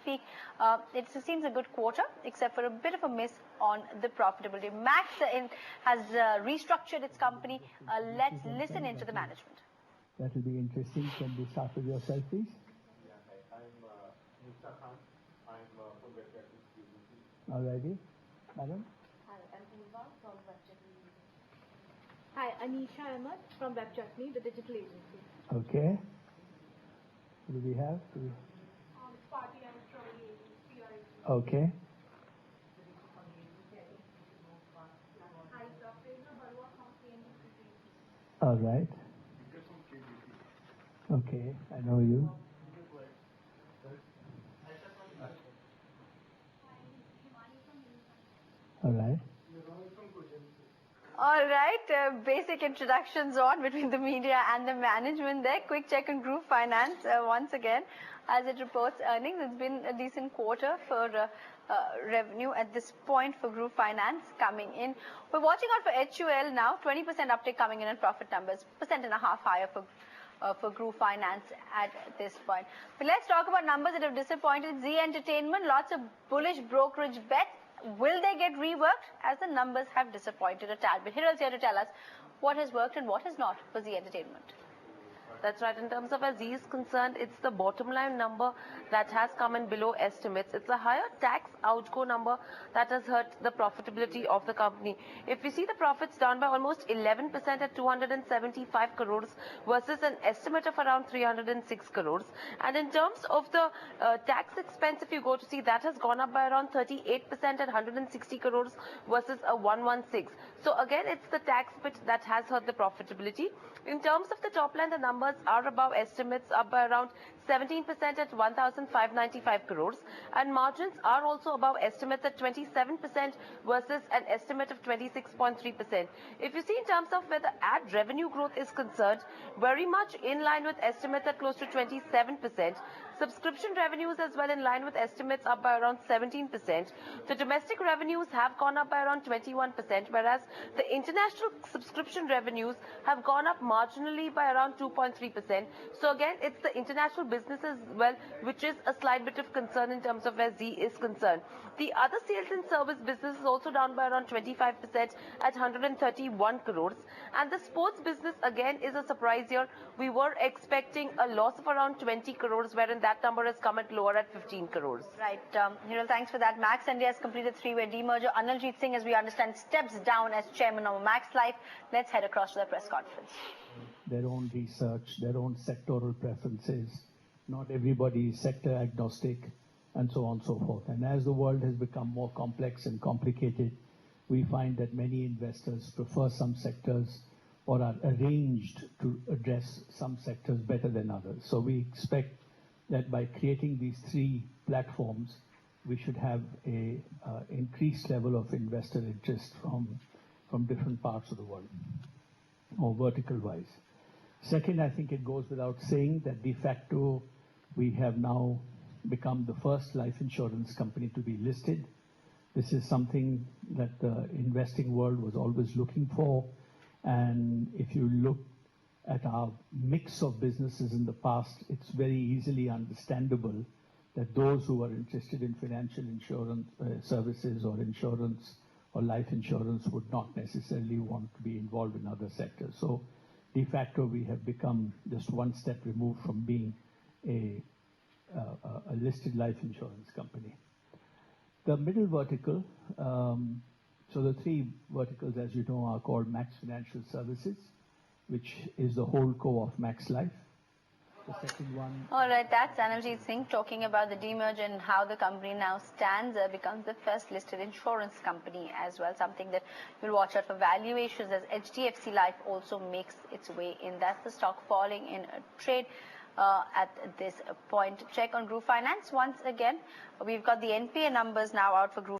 speak, it seems a good quarter, except for a bit of a miss on the profitability. Max has restructured its company. Let's listen into the management. That will be interesting. Can we start with yourself, please? Yeah, I'm Nisha Khan. I'm from BloombergTV. All righty. Madam? Hi, I'm Eva from WebChatme. Hi, Anisha Ahmed from WebChatme, the digital agency. Okay. What do we have? Party and Trolley agency, PR agency. Okay. Hi, Dr. Barua from CNBC. All right. Okay, I know you. All right. All right, basic introductions on between the media and the management there. Quick check on Group Finance once again as it reports earnings. It's been a decent quarter for revenue at this point for Group Finance coming in. We're watching out for HUL now, 20% uptick coming in profit numbers, 1.5% higher for Group Finance at this point. But let's talk about numbers that have disappointed. Zee Entertainment, lots of bullish brokerage bets. Will they get reworked as the numbers have disappointed a tad bit? Hiral's here to tell us what has worked and what has not for Zee Entertainment. That's right. In terms of as Zee is concerned, it's the bottom line number that has come in below estimates. It's a higher tax outgo number that has hurt the profitability of the company. If we see the profits down by almost 11% at 275 crores versus an estimate of around 306 crores. And in terms of the tax expense, if you go to see, that has gone up by around 38% at 160 crores versus a 116. So again, it's the tax bit that has hurt the profitability. In terms of the top line, the numbers are above estimates, up by around 17% at 1,595 crores, and margins are also above estimates at 27% versus an estimate of 26.3%. If you see in terms of where the ad revenue growth is concerned, very much in line with estimates at close to 27%. Subscription revenues as well in line with estimates, up by around 17%. The domestic revenues have gone up by around 21%, whereas the international subscription revenues have gone up marginally by around 2.3%. So again, it's the international business as well, which is a slight bit of concern in terms of where Zee is concerned. The other sales and service business is also down by around 25% at 131 crores. And the sports business again is a surprise here. We were expecting a loss of around 20 crores, wherein that number has come at lower at 15 crores. Right. Hiral, thanks for that. Max India has completed three-way demerger. Aniljeet Singh, as we understand, steps down as chairman of Max Life. Let's head across to the press conference. Their own research, their own sectoral preferences. Not everybody is sector agnostic, and so on and so forth. And as the world has become more complex and complicated, we find that many investors prefer some sectors or are arranged to address some sectors better than others. So we expect that by creating these three platforms, we should have a increased level of investor interest from different parts of the world, or vertical-wise. Second, I think it goes without saying that de facto, we have now become the first life insurance company to be listed. This is something that the investing world was always looking for. And if you look at our mix of businesses in the past, it's very easily understandable that those who are interested in financial insurance services or insurance or life insurance would not necessarily want to be involved in other sectors. So de facto, we have become just one step removed from being a listed life insurance company. The middle vertical, so the three verticals, as you know, are called Max Financial Services, which is the whole core of Max Life. The second one. All right, that's Aniljeet Singh talking about the demerger and how the company now stands, becomes the first listed insurance company as well. Something that we'll watch out for valuations as HDFC Life also makes its way in. That's the stock falling in trade at this point. Check on Group Finance once again. We've got the NPA numbers now out for Group